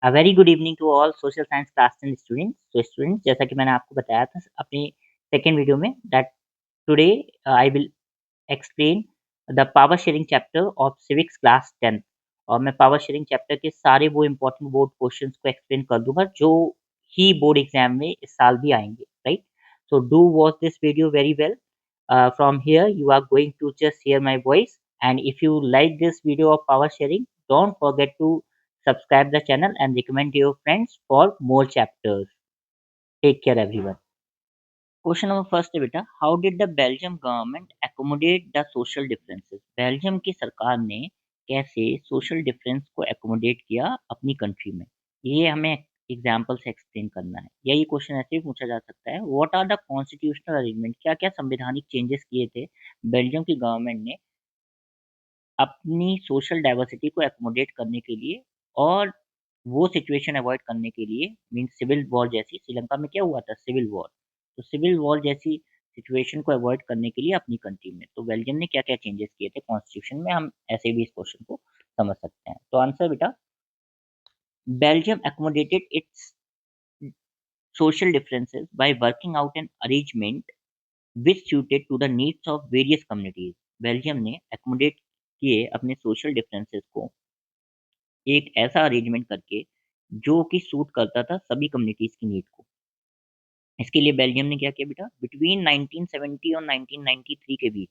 A very good evening to all social science class 10 students. तो students, जैसा कि मैंने आपको बताया था अपनी सेकंड वीडियो में that today I will explain the power sharing chapter of civics class 10। और मैं पावर शेयरिंग चैप्टर के सारे वो इम्पोर्टेंट बोर्ड क्वेश्चंस को एक्सप्लेन कर दूंगा जो ही बोर्ड एग्जाम में इस साल भी आएंगे, right? So do watch this video very well. From here you are going to just hear my voice, and if you like this video of power sharing, don't forget to subscribe the channel and recommend your friends for more chapters. Take care everyone. Question number first है बेटा, how did the Belgium government accommodate the social differences? Belgium की सरकार ने कैसे social difference को accommodate किया अपनी country में? ये हमें एग्जाम्पल से एक्सप्लेन करना है, या ये क्वेश्चन ऐसे भी पूछा जा सकता है, what are the constitutional arrangement? क्या क्या संवैधानिक चेंजेस किए थे बेल्जियम की गवर्नमेंट ने अपनी सोशल डाइवर्सिटी को एकोमोडेट करने के लिए, और वो सिचुएशन अवॉइड करने के लिए, मीन्स सिविल वॉर जैसी, श्रीलंका में क्या हुआ था, सिविल वॉर। तो सिविल वॉर जैसी सिचुएशन को अवॉइड करने के लिए अपनी कंट्री में तो बेल्जियम ने क्या क्या चेंजेस किए थे कॉन्स्टिट्यूशन में, हम ऐसे भी इस क्वेश्चन को समझ सकते हैं। तो आंसर बेटा, Belgium accommodated it's social differences by working out an arrangement which suited to the needs of various communities. Belgium ने एकोमोडेट किए अपने सोशल डिफरेंसेस को एक ऐसा अरेंजमेंट करके जो कि सूट करता था सभी कम्युनिटीज की नीड को। इसके लिए बेल्जियम ने क्या किया बेटा, बिटवीन 1970 और 1993 के बीच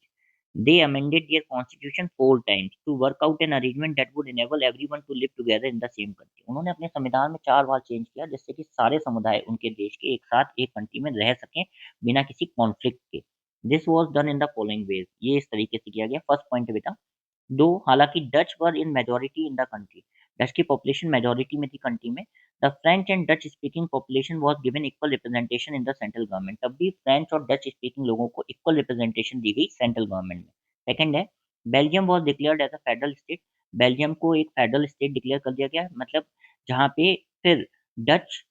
they amended their constitution 4 times to work out an arrangement that would enable everyone to live together in the same country. उन्होंने अपने संविधान में 4 बार चेंज किया जिससे कि सारे समुदाय उनके देश के एक साथ एक कंट्री में रह सकें बिना किसी कॉन्फ्लिक्ट के। This was done in the following veg, ये इस तरीके से किया गया। फर्स्ट पॉइंट है बेटा, दो हालांकि Dutch were in majority in the country, Dutch की पॉपुलेशन मेजोरिटी में थी कंट्री में, the French and Dutch speaking population was given equal representation in the central government. तब भी फ्रेंच और डच स्पीकिंग लोगों को इक्वल रिप्रेजेंटेशन दी गई सेंट्रल गवर्नमेंट में। सेकंड है, Belgium was declared as a federal state. Belgium को एक फेडरल स्टेट डिक्लेयर कर दिया गया, मतलब जहाँ पे फिर डच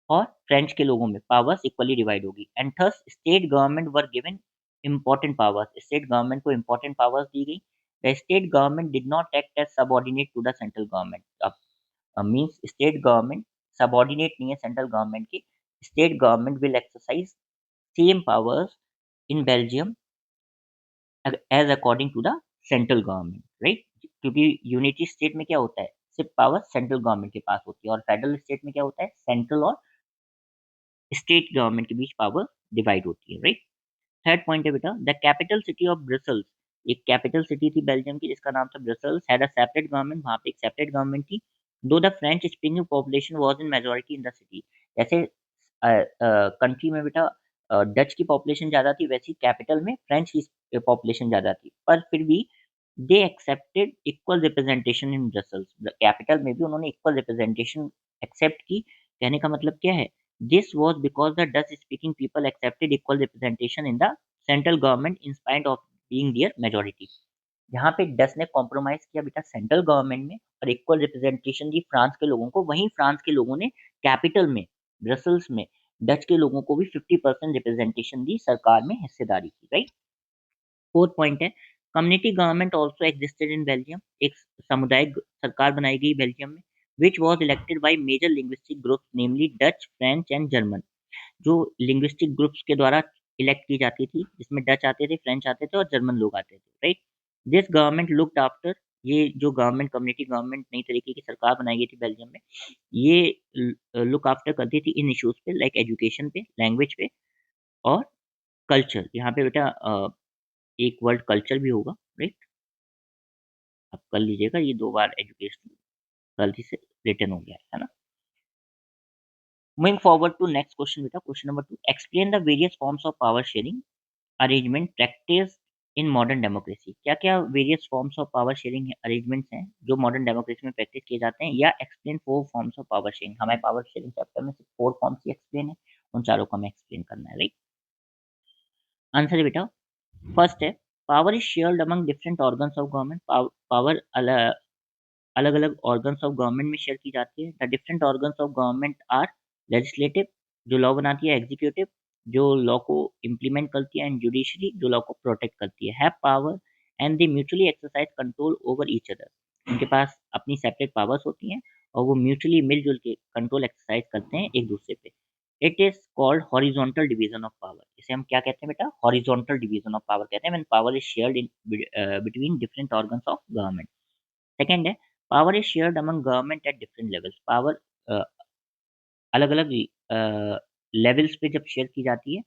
और फ्रेंच के लोगों में पावर्स इक्वली डिवाइड होगी। And third state government were given important powers, state government को इम्पोर्टेंट पावर्स दी गई। The state government did not act as subordinate to the central government. अब मीन्स स्टेट गवर्नमेंट सबऑर्डिनेट नहीं है central government की। State government will exercise same powers in Belgium as according to the central government, right? क्योंकि unity state में क्या होता है, सिर्फ पावर सेंट्रल गवर्नमेंट के पास होती है, और फेडरल स्टेट में क्या होता है, सेंट्रल और स्टेट गवर्नमेंट के बीच पावर डिवाइड होती है, राइट? थर्ड पॉइंट है बेटा, the capital city of Brussels, एक कैपिटल सिटी थी बेल्जियम की जिसका नाम था Brussels, had a separate government, वहाँ पे एक सेपरेट गवर्नमेंट थी। दो the French speaking population was in majority in the city, जैसे कंट्री में बेटा डच की पॉपुलेशन ज़्यादा थी, वैसी कैपिटल में फ्रेंच की पॉपुलेशन ज़्यादा थी, पर फिर भी they accepted equal representation in Brussels. Capital में भी उन्होंने इक्वल रिप्रेजेंटेशन एक्सेप्ट की। कहने का मतलब क्या है, this was because the Dutch speaking people accepted equal representation in the central government in spite of being their majority. जहाँ पे डच ने कॉम्प्रोमाइज किया बेटा सेंट्रल गवर्नमेंट में और इक्वल रिप्रेजेंटेशन दी फ्रांस के लोगों को, वहीं फ्रांस के लोगों ने कैपिटल में ब्रसल्स में डच के लोगों को भी 50% रिप्रेजेंटेशन दी, सरकार में हिस्सेदारी की, राइट? फोर्थ पॉइंट है, community government also existed in Belgium, एक सामुदायिक सरकार बनाई गई बेल्जियम में, which was elected by major linguistic group namely Dutch, French and German, जो लिंग्विस्टिक ग्रुप्स के द्वारा इलेक्ट की जाती थी, जिसमें डच आते थे, फ्रेंच आते थे और जर्मन लोग आते थे, right? This government looked after, ये जो गवर्नमेंट कम्युनिटी गवर्नमेंट नई तरीके की सरकार बनाई गई थी बेल्जियम में, ये लुक आफ्टर करती थी इन इश्यूज पे, लाइक एजुकेशन पे, लैंग्वेज पे और कल्चर। यहाँ पे बेटा एक वर्ड कल्चर भी होगा, राइट? आप कर लीजिएगा, ये 2 बार एजुकेशन गलती से रिटर्न हो गया है ना। Moving forward to next question बेटा, question number 2, explain the various forms of power sharing arrangement practice in modern democracy. क्या क्या various forms of power sharing arrangements हैं जो मॉडर्न डेमोक्रेसी में प्रैक्टिस किए जाते हैं, या explain 4 forms of power sharing. हमारे पावर शेयरिंग चैप्टर में सिर्फ 4 फॉर्म्स ही एक्सप्लेन है, उन चारों को हमें एक्सप्लेन करना है, राइट? आंसर है बेटा, फर्स्ट है, power is shared among different organs of government. Power अलग अलग ऑर्गन्स ऑफ गवर्नमेंट में शेयर की जाती है। The different organs of government are legislative, जो लॉ बनाती है, एग्जीक्यूटिव, जो लॉ को इम्प्लीमेंट करती है, एंड जुडिशरी, जो लॉ को प्रोटेक्ट करती है, have power and they mutually exercise control over each other. उनके पास अपनी सेपरेट पावर्स होती हैं और वो म्यूचुअली मिलजुल के कंट्रोल एक्सरसाइज करते हैं एक दूसरे पे। It is called horizontal division of power. इसे हम क्या कहते हैं बेटा? हॉरिजॉन्टल डिवीजन ऑफ पावर कहते हैं when power is shared in between different organs of government. Second है power is shared among government at different levels. Power अलग अलग लेवल्स पे जब शेयर की जाती है,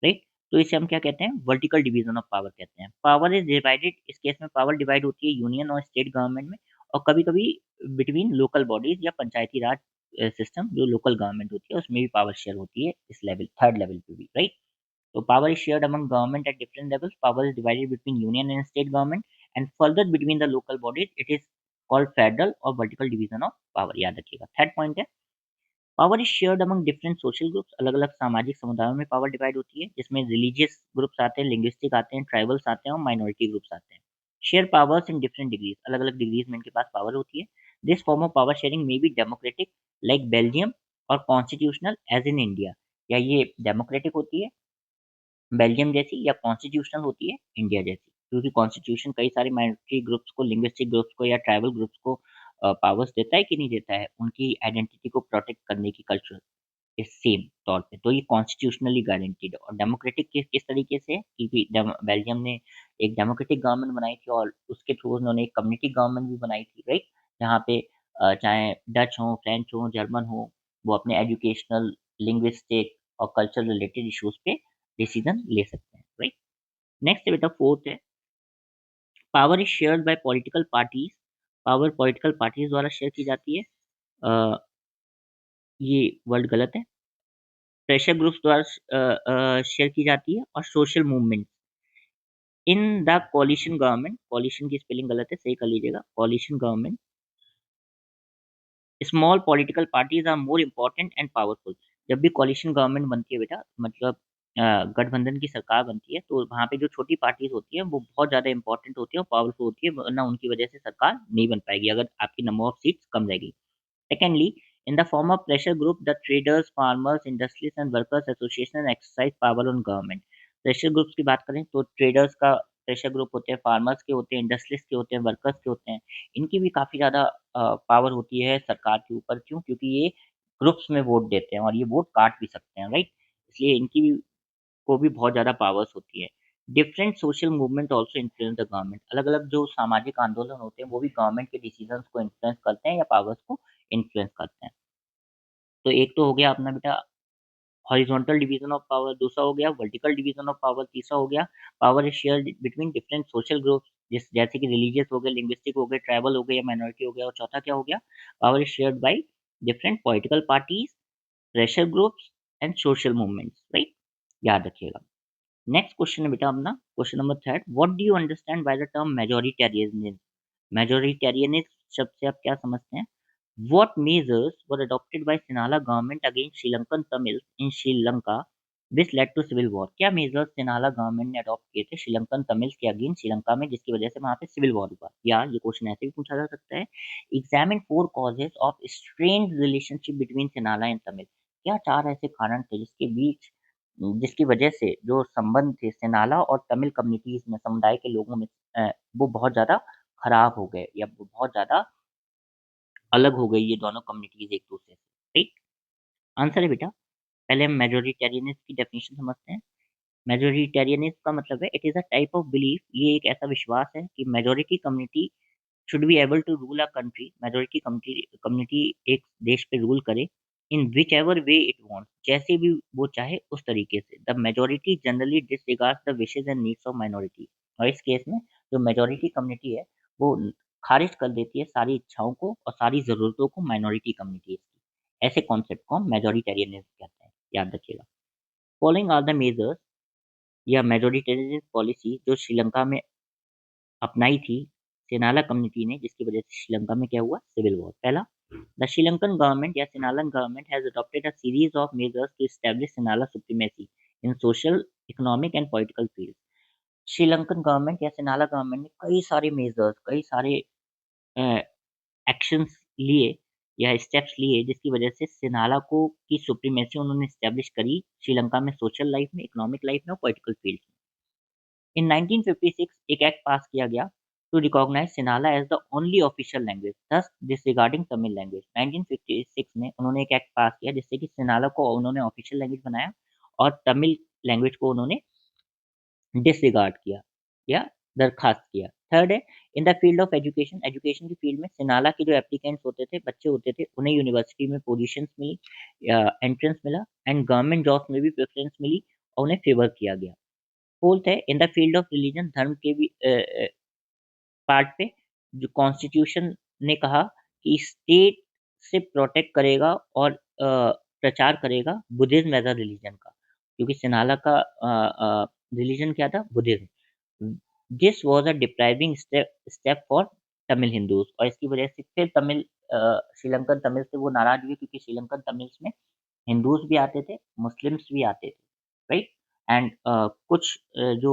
राइट, तो इसे हम क्या कहते हैं? वर्टिकल डिवीजन ऑफ पावर कहते हैं। पावर इज डिवाइडेड, इस केस में पावर डिवाइड होती है यूनियन और स्टेट गवर्नमेंट में, और कभी कभी बिटवीन लोकल बॉडीज या पंचायती राज सिस्टम जो लोकल गवर्नमेंट होती है उसमें भी पावर शेयर होती है इस लेवल, थर्ड लेवल पे भी, right. So power is shared among government at different levels. Power is divided between union and state government, and further between the local bodies. It is called federal or vertical division of power. याद रखिएगा। Third point है power is shared among different social groups. अलग अलग सामाजिक समुदायों में power divide होती है, जिसमें रिलीजियस ग्रुप्स आते हैं, लिंग्विस्टिक आते हैं, ट्राइबल्स आते हैं और माइनॉरिटी ग्रुप्स आते हैं। Share powers in different degrees, अलग अलग डिग्रीज में इनके पास पावर होती है। This form of power sharing may be democratic like Belgium, और कॉन्स्टिट्यूशनल एज इन इंडिया, या ये डेमोक्रेटिक होती है बेल्जियम जैसी, या कॉन्स्टिट्यूशनल होती है इंडिया जैसी, क्योंकि कॉन्स्टिट्यूशन कई सारे माइनॉरिटी ग्रुप्स को, लिंग्विस्टिक ग्रुप्स को या ट्राइबल ग्रुप्स को पावर्स देता है कि नहीं देता है, उनकी आइडेंटिटी को प्रोटेक्ट करने की कल्चर इस सेम तौर पे। तो ये कॉन्स्टिट्यूशनली गारंटीड। और डेमोक्रेटिक किस तरीके से है, क्योंकि बेल्जियम ने एक डेमोक्रेटिक गवर्नमेंट बनाई थी और उसके थ्रू उन्होंने एक कम्युनिटी गवर्नमेंट भी बनाई थी, राइट, जहाँ पे चाहे डच हो, फ्रेंच हो, जर्मन हो, वो अपने एजुकेशनल, लिंग्विस्टिक और कल्चर रिलेटेड इश्यूज पे डिसीजन ले सकते हैं, राइट। नेक्स्ट है बेटा फोर्थ है power is shared by political parties. Power political parties द्वारा शेयर की जाती है। अ, ये वर्ड गलत है। प्रेशर ग्रुप्स द्वारा शेयर की जाती है, और social movement in the coalition government. Coalition की स्पेलिंग गलत है, सही कर लीजिएगा, coalition government small political parties are more important and powerful. जब भी कोलिशन गवर्नमेंट बनती है बेटा, मतलब गठबंधन की सरकार बनती है, तो वहाँ पे जो छोटी पार्टीज होती है वो बहुत ज़्यादा इंपॉर्टेंट होती है और पावरफुल होती है, वरना उनकी वजह से सरकार नहीं बन पाएगी अगर आपकी नंबर ऑफ सीट्स कम रहेगी। Secondly, in the form of pressure group, the traders, farmers, industries and workers association exercise power on government. Pressure groups की बात करें तो ट्रेडर्स का प्रेशर ग्रुप होते हैं, फार्मर्स के होते हैं, इंडस्ट्रीज के होते हैं, वर्कर्स के होते हैं। इनकी भी काफ़ी ज़्यादा पावर होती है सरकार के ऊपर। क्यों? क्योंकि ये ग्रुप्स में वोट देते हैं और ये वोट काट भी सकते हैं, राइट? इसलिए इनकी भी को भी बहुत ज़्यादा पावर्स होती है। Different social movement also influence the government. अलग-अलग जो सामाजिक आंदोलन होते हैं, वो भी गवर्नमेंट के डिसीजंस को इन्फ्लुएंस करते हैं या पावर्स को इन्फ्लुएंस करते हैं। तो एक तो हो गया अपना बेटा हॉरिजॉन्टल डिवीजन ऑफ पावर, दूसरा हो गया वर्टिकल डिवीजन ऑफ पावर, तीसरा हो गया power is shared between different social groups, जैसे कि रिलीजियस हो गए, लिंग्विस्टिक हो गए, ट्राइबल हो गए या माइनॉरिटी हो गया, और चौथा क्या हो गया? Power is shared by different political parties, pressure groups and social movements, right? याद रखिएगा। नेक्स्ट क्वेश्चन है बेटा अपना question number third, what do you understand by the term majoritarianism? Majoritarianism शब्द से आप क्या समझते हैं? What measures were adopted by Sinhala government against Sri Lankan Tamils in Sri Lanka which led to civil war? क्या measures Sinhala government ने adopt किए थे श्रीलंकन तमिल्स के अगेंस्ट श्रीलंका में, जिसकी वजह से वहां पे सिविल वॉर हुआ? या ये क्वेश्चन ऐसे भी पूछा जा सकता है, examine four causes of strained relationship between Sinhala and Tamil. क्या चार ऐसे कारण थे जिसकी वजह से जो संबंध थे सिन्हाला और तमिल कम्युनिटीज में, समुदाय के लोगों में, वो बहुत ज्यादा खराब हो गए, या वो बहुत ज्यादा अलग हो गई ये दोनों कम्युनिटीज एक दूसरे से, राइट? आंसर है बेटा, पहले हम मेजोरिटेरियनिज्म की डेफिनेशन समझते हैं। मेजोरिटेरियनिज्म का मतलब है it is a type of belief, ये एक ऐसा विश्वास है कि majority community should be able to rule a country. Majority community community एक देश पे रूल करे in which ever way it wants, जैसे भी वो चाहे उस तरीके से। The majority generally disregards the wishes and needs of minority. और इस केस में जो मेजोरिटी कम्युनिटी है वो खारिज कर देती है सारी इच्छाओं को और सारी ज़रूरतों को माइनॉरिटी कम्युनिटीज की। ऐसे कॉन्सेप्ट को हम मेजोरिटेरियनिज्म कहते हैं, याद रखिएगा। फॉलोइंग आर द मेजर्स या मेजोरिटेरियन पॉलिसी जो श्रीलंका में अपनाई थी सेनाला कम्युनिटी ने, जिसकी वजह से श्रीलंका में क्या हुआ? Civil war. पहला, द श्रीलंकन गवर्नमेंट या Sinhala government has adopted a series of measures to establish Sinhala supremacy in social, economic and political field. Sri Lankan government या सिनाला गवर्नमेंट ने कई सारे मेजर्स, कई सारे एक्शंस लिए या स्टेप्स लिए, जिसकी वजह से सिनाला को की सुप्रीमेसी उन्होंने एस्टैब्लिश करी श्रीलंका में, सोशल लाइफ में, इकोनॉमिक लाइफ में और पॉलिटिकल फील्ड में। इन 1956 एक एक्ट पास किया गया to recognize Sinhala as the only official language, thus disregarding Tamil language. 1956 में उन्होंने एक एक्ट पास किया जिससे कि सिन्हाला को उन्होंने ऑफिशियल लैंग्वेज बनाया और तमिल लैंग्वेज को उन्होंने डिसरिगार्ड किया या दरखास्त किया। थर्ड है in the field of education, education की फील्ड में सिनाला के जो एप्लीकेंट्स होते थे, बच्चे होते थे, उन्हें यूनिवर्सिटी में पोजीशंस मिली, एंट्रेंस मिला एंड गवर्नमेंट जॉब्स में भी प्रेफरेंस मिली और उन्हें फेवर किया गया। फोर्थ है in the field of religion, धर्म के भी पार्ट पे जो कॉन्स्टिट्यूशन ने कहा कि स्टेट से प्रोटेक्ट करेगा और प्रचार करेगा बुद्धिज्म एज अ रिलीजन का, क्योंकि सिन्हाला का रिलीजन क्या था? Buddhism. This was a depriving step for Tamil Hindus, और इसकी वजह से फिर तमिल श्रीलंकन तमिल से वो नाराज हुए क्योंकि श्रीलंकन तमिल्स में हिंदूज भी आते थे, मुस्लिम्स भी आते थे, राइट? एंड कुछ जो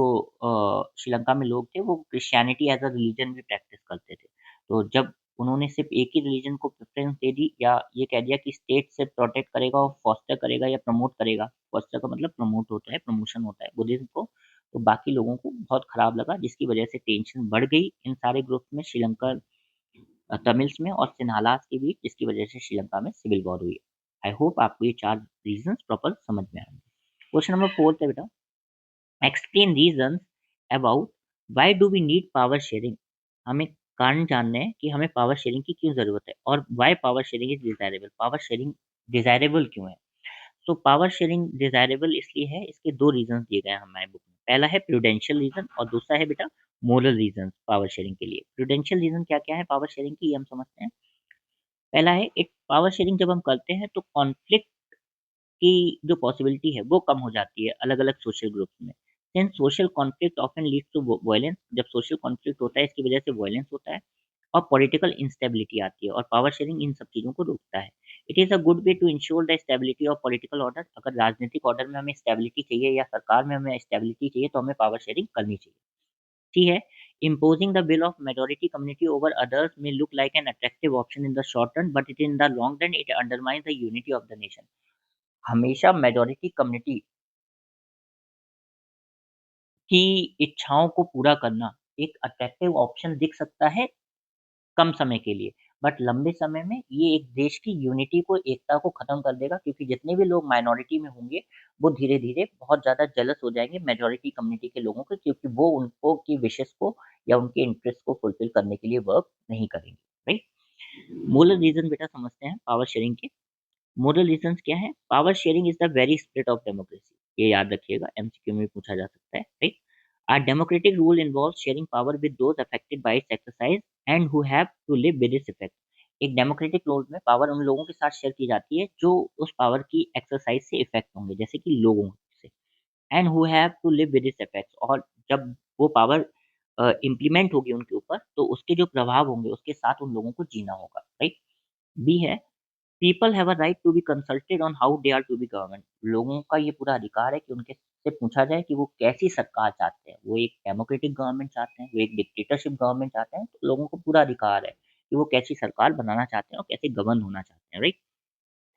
श्रीलंका में लोग थे वो क्रिश्चियनिटी एज अ रिलीजन भी प्रैक्टिस करते थे। तो जब उन्होंने सिर्फ एक ही रिलीजन को प्रेफरेंस दे दी या ये कह दिया कि स्टेट से प्रोटेक्ट करेगा और फॉस्टर करेगा या प्रमोट करेगा, फॉस्टर का मतलब प्रमोट होता है, प्रमोशन होता है बुद्धिज्म को, तो बाकी लोगों को बहुत खराब लगा जिसकी वजह से टेंशन बढ़ गई इन सारे ग्रुप्स में, श्रीलंका तमिल्स में और सिन्हालास के बीच, जिसकी वजह से श्रीलंका में सिविल वॉर हुई। आई होप आपको ये 4 रीज़न्स प्रॉपर समझ में आए। क्वेश्चन नंबर 4 है बेटा, explain reasons about why do we need power sharing. हमें कारण जानने हैं कि हमें पावर शेयरिंग की क्यों ज़रूरत है और why power sharing is desirable. Power sharing desirable क्यों है? तो पावर शेयरिंग डिज़ायरेबल इसलिए है, इसके 2 रीज़न्स दिए गए हैं हमारे बुक में। पहला है प्रूडेंशियल रीज़न और दूसरा है बेटा मोरल रीज़न्स पावर शेयरिंग के लिए। प्रूडेंशियल रीज़न क्या-क्या है पावर शेयरिंग की, ये हम समझते हैं। पहला है एक पावर शेयरिंग जब हम करते हैं तो कॉन्फ्लिक्ट की जो पॉसिबिलिटी है वो कम हो जाती है अलग-अलग सोशल ग्रुप्स में। Since social conflict often leads to violence, जब सोशल कॉन्फ्लिक्ट होता है इसकी वजह से वायलेंस होता है और पॉलिटिकल इंस्टेबिलिटी आती है और पावर शेयरिंग इन सब चीज़ों को रोकता है। It is a good way to ensure the stability of political order. अगर राजनीतिक ऑर्डर में हमें स्टेबिलिटी चाहिए या सरकार में हमें स्टेबिलिटी चाहिए तो हमें पावर शेयरिंग करनी चाहिए। ठीक है, imposing the will of majority community over others may look like an attractive option in the short run, but it in the long run it undermines the unity of the nation. हमेशा majority community की इच्छाओं को पूरा करना एक attractive option दिख सकता है कम समय के लिए, बट लंबे समय में ये एक देश की यूनिटी को, एकता को खत्म कर देगा, क्योंकि जितने भी लोग माइनॉरिटी में होंगे वो धीरे-धीरे बहुत ज़्यादा जेलस हो जाएँगे मेजॉरिटी कम्युनिटी के लोगों के, क्योंकि वो उनको की विशेज़ को या उनके इंटरेस्ट को फुलफिल करने के लिए वर्क नहीं करेंगे, राइट? मोरल रीज़न बेटा समझते हैं पावर शेयरिंग के। मोरल रीज़न्स क्या हैं? Power sharing is the very spirit of democracy. ये याद रखिएगा, एमसीक्यू में भी पूछा जा सकता है, right? A democratic rule involves sharing power with those affected by its exercise and who have to live with its effect. एक डेमोक्रेटिक रूल में पावर उन लोगों के साथ शेयर की जाती है जो उस पावर की एक्सरसाइज से इफेक्ट होंगे, जैसे कि लोगों से, and who have to live with its effects, और जब वो पावर इम्प्लीमेंट होगी उनके ऊपर तो उसके जो प्रभाव होंगे उसके साथ उन लोगों को जीना होगा, राइट? बी है people have a right to be consulted on how they are to be government. लोगों का ये पूरा अधिकार है कि उनके से पूछा जाए कि वो कैसी सरकार चाहते हैं। वो एक डेमोक्रेटिक गवर्नमेंट चाहते हैं, वो एक डिक्टेटरशिप गवर्नमेंट चाहते हैं, तो लोगों को पूरा अधिकार है कि वो कैसी सरकार बनाना चाहते हैं और कैसे गवर्न होना चाहते हैं, राइट?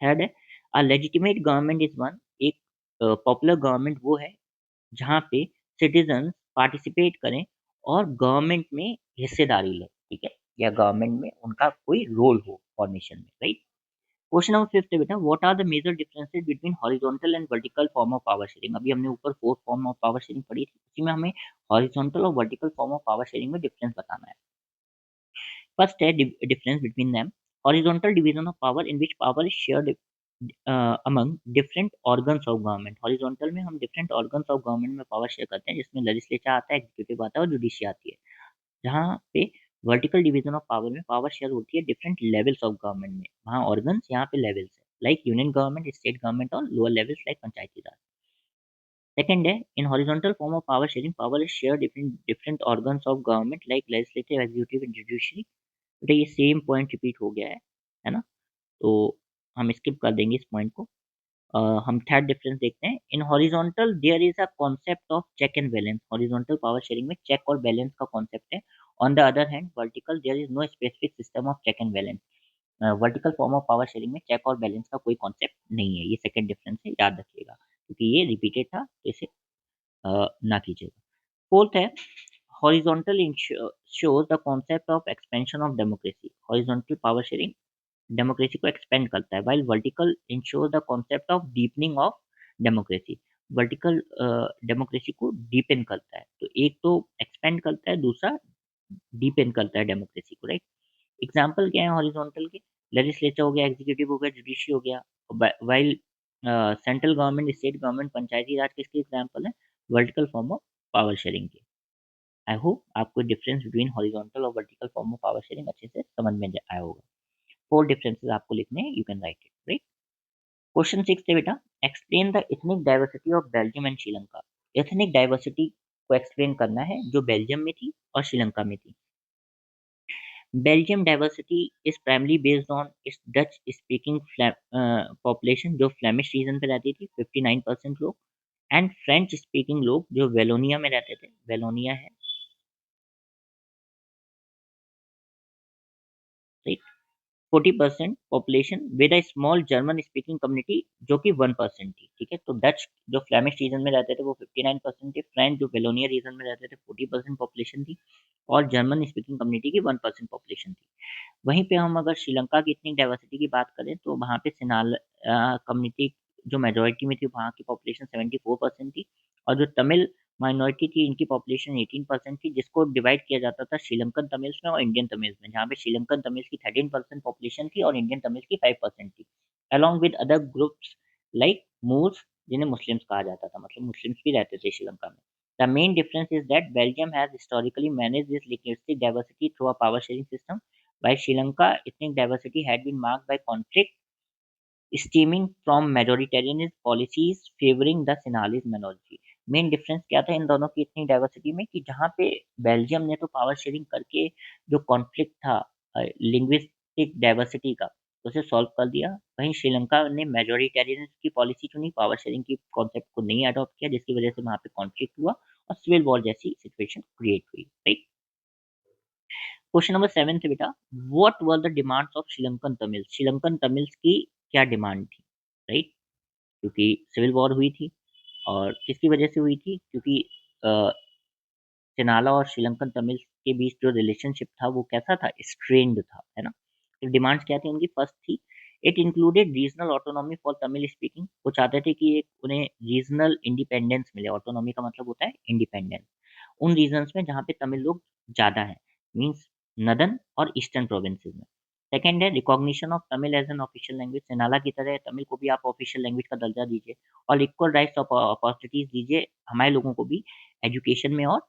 थर्ड है a legitimate government is one. एक पॉपुलर गवर्नमेंट वो है जहाँ पे सिटीज़न्स पार्टिसिपेट करें और गवर्नमेंट में हिस्सेदारी लें, ठीक है? या गवर्नमेंट में उनका कोई रोल हो फॉर्मेशन में, राइट? क्वेश्चन नंबर 5 है बेटा, what are the major differences between horizontal and vertical form of power sharing. अभी हमने ऊपर 4 फॉर्म ऑफ पावर शेयरिंग पढ़ी थी, उसी में हमें हॉरिजॉन्टल और vertical form of power sharing में डिफरेंस बताना है। फर्स्ट है difference between them, horizontal division of power in which power is shared among different organs of government. Horizontal में हम डिफरेंट ऑर्गन्स ऑफ गवर्नमेंट में पावर शेयर करते हैं, जिसमें लेजिस्लेचर आता है, एग्जीक्यूटिव आता है और जुडिशरी आती है। जहाँ पे वर्टिकल डिवीजन ऑफ पावर में पावर शेयर होती है डिफरेंट लेवल्स ऑफ गवर्नमेंट में, वहाँ ऑर्गन्स, यहाँ पे लेवल्स है, like union government, state government और लोअर लेवल्स लाइक पंचायती राज। सेकंड है in horizontal form of power sharing, power is share different different organs of government like legislative, executive and judiciary. बेटा ये same point repeat हो गया है ना? तो हम स्किप कर देंगे इस पॉइंट को। हम थर्ड डिफरेंस देखते हैं। In horizontal there is a concept of check and balance. Horizontal power sharing में चेक और बैलेंस का कॉन्सेप्ट है। On the other hand vertical there is no specific system of check and balance. Vertical form of power sharing में check और balance का कोई concept नहीं है। ये सेकंड डिफरेंस है, याद रखिएगा, क्योंकि ये रिपीटेड था तो इसे ना कीजिएगा। फोर्थ है horizontal shows the concept of expansion of democracy. Horizontal power sharing democracy को एक्सपेंड करता है, while vertical ensure the concept of deepening of democracy. Vertical democracy को डीपेन करता है, तो एक तो एक्सपेंड करता है, दूसरा डीपेन करता है डेमोक्रेसी को, राइट। एग्जाम्पल क्या है हॉरिजॉन्टल के? लेजिस्लेचर हो गया, एग्जीक्यूटिव हो गया, जुडिशरी हो गया, while central government, state government, Panchayati Raj किसके एग्जाम्पल है? Vertical form of power sharing के। आई होप आपको डिफरेंस बिटवीन हॉरिजॉन्टल और vertical form of power sharing अच्छे से समझ में आया होगा। 4 डिफरेंसेस आपको लिखने हैं, you can write it, right. Question 6 है बेटा, explain the ethnic diversity of Belgium and Sri Lanka. Ethnic diversity को एक्सप्लेन करना है जो बेल्जियम में थी और श्रीलंका में थी। Belgium diversity is primarily based on it's Dutch speaking population जो फ्लेमिश रीजन पे रहती थी 59% लोग, एंड फ्रेंच स्पीकिंग लोग जो वेलोनिया में रहते थे, वेलोनिया है, right, 40% population with a small German speaking community जो कि 1% थी, ठीक है। तो डच जो फ्लेमिश रीजन में रहते थे वो 59% थे, फ्रेंच जो वेलोनिया रीजन में रहते थे 40% पॉपुलेशन थी, और जर्मन स्पीकिंग कम्युनिटी की 1% पॉपुलेशन थी। वहीं पे हम अगर श्रीलंका की इतनी डाइवर्सिटी की बात करें तो वहाँ पे सिनाल कम्युनिटी जो मेजोरिटी में थी वहाँ की पॉपुलेशन 74% थी, और जो तमिल माइनॉरिटी थी इनकी पॉपुलेशन 18% थी, जिसको डिवाइड किया जाता था श्रीलंकन तमिल्स में और इंडियन तमिल्स में, जहाँ पे श्रीलंकन तमिल्स की 13% पॉपुलेशन थी और इंडियन तमिल्स की 5% थी, along with other groups like Moors जिन्हें मुस्लिम्स कहा जाता था, मतलब मुस्लिम्स भी रहते थे श्रीलंका में। The main difference is that Belgium has historically managed this linguistic diversity through a power sharing system, while Sri Lanka ethnic diversity had been marked by conflict stemming from majoritarian policies favoring the Sinhalese minority. Main difference क्या था इन दोनों की इतनी diversity में कि जहाँ पे Belgium ने तो पावर शेयरिंग करके जो कॉन्फ्लिक्ट था लिंग्विस्टिक डाइवर्सिटी का उसे सॉल्व कर दिया, वहीं श्रीलंका ने मेजोरिटेरियन की पॉलिसी चुनी, पावर शेयरिंग की कॉन्सेप्ट को नहीं अडॉप्ट किया, जिसकी वजह से वहाँ पे कॉन्फ्लिक्ट हुआ और सिविल वॉर जैसी सिचुएशन क्रिएट हुई, राइट। क्वेश्चन नंबर 7 थे बेटा, what were the demands of Sri Lankan Tamil. Sri Lankan Tamils की क्या डिमांड थी, राइट, क्योंकि सिविल वॉर हुई थी, और किसकी वजह से हुई थी? क्योंकि तेनाला और श्रीलंकन तमिल के बीच जो रिलेशनशिप था वो कैसा था? स्ट्रेन्ड था, है ना। तो डिमांड्स क्या थी उनकी? फर्स्ट थी it included regional autonomy for Tamil speaking. वो चाहते थे कि एक उन्हें रीजनल इंडिपेंडेंस मिले। ऑटोनॉमी का मतलब होता है इंडिपेंडेंस उन रीजन्स में जहाँ पे तमिल लोग ज़्यादा हैं, मीन्स नदर्न और ईस्टर्न प्रोविंसेस में। सेकेंड है recognition of Tamil as an official language. Sinhala की तरह तमिल को भी आप ऑफिशियल लैंग्वेज का दर्जा दीजिए और इक्वल राइट्स ऑफ अपॉर्चुनिटीज दीजिए हमारे लोगों को भी एजुकेशन में और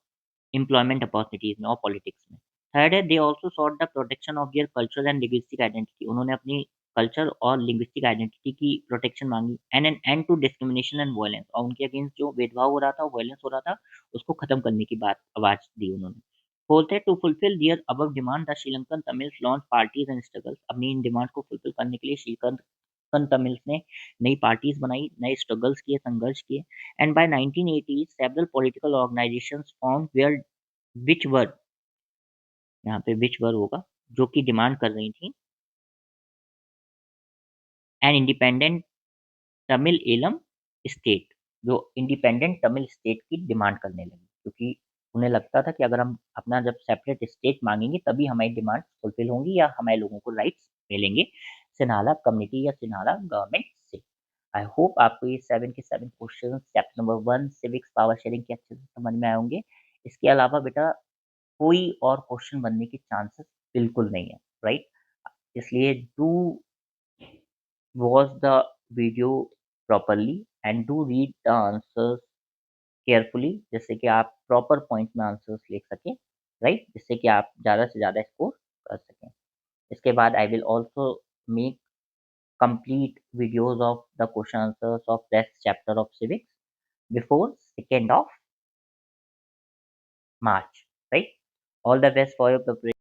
एम्प्लॉयमेंट अपॉर्चुनिटीज में और पॉलिटिक्स में। थर्ड है they also sought the protection of their culture and linguistic identity. उन्होंने अपनी कल्चर और लिंग्विस्टिक आइडेंटिटी की प्रोटेक्शन मांगी and an end to discrimination and violence. और उनके अगेंस्ट जो भेदभाव हो रहा था, वायलेंस हो रहा था, उसको खत्म करने की बात आवाज दी उन्होंने। फोर्थ है to fulfil their above demand the Sri Lankan Tamils launch parties and struggles. अपनी इन डिमांड को फुलफिल करने के लिए श्रीलंकन तमिल्स ने नई पार्टीज बनाई, नए स्ट्रगल्स किए, संघर्ष किए, and by 1980 several political organisations form where which were, यहाँ पे विच वर होगा, जो कि डिमांड कर रही थी an independent Tamil Eelam state, जो इंडिपेंडेंट तमिल स्टेट की डिमांड करने लगी, क्योंकि उन्हें लगता था कि अगर हम अपना जब सेपरेट स्टेट मांगेंगे तभी हमारी डिमांड फुलफिल होंगी या हमारे लोगों को राइट्स मिलेंगे सिन्हाला कम्युनिटी या सिन्हाला गवर्नमेंट से। आई होप आपको ये 7 के 7 question chapter number 1 civics power sharing के अच्छे से समझ में आए होंगे। इसके अलावा बेटा कोई और क्वेश्चन बनने के चांसेस बिल्कुल नहीं है, राइट। इसलिए do watch the video properly and do read the answers carefully, जिससे कि आप प्रॉपर पॉइंट में आंसर्स लिख सकें, राइट, जिससे कि आप ज़्यादा से ज़्यादा स्कोर कर सकें। इसके बाद I will also make complete videos of the question answers of that chapter of civics before 2nd of March, right? All the best for your preparation.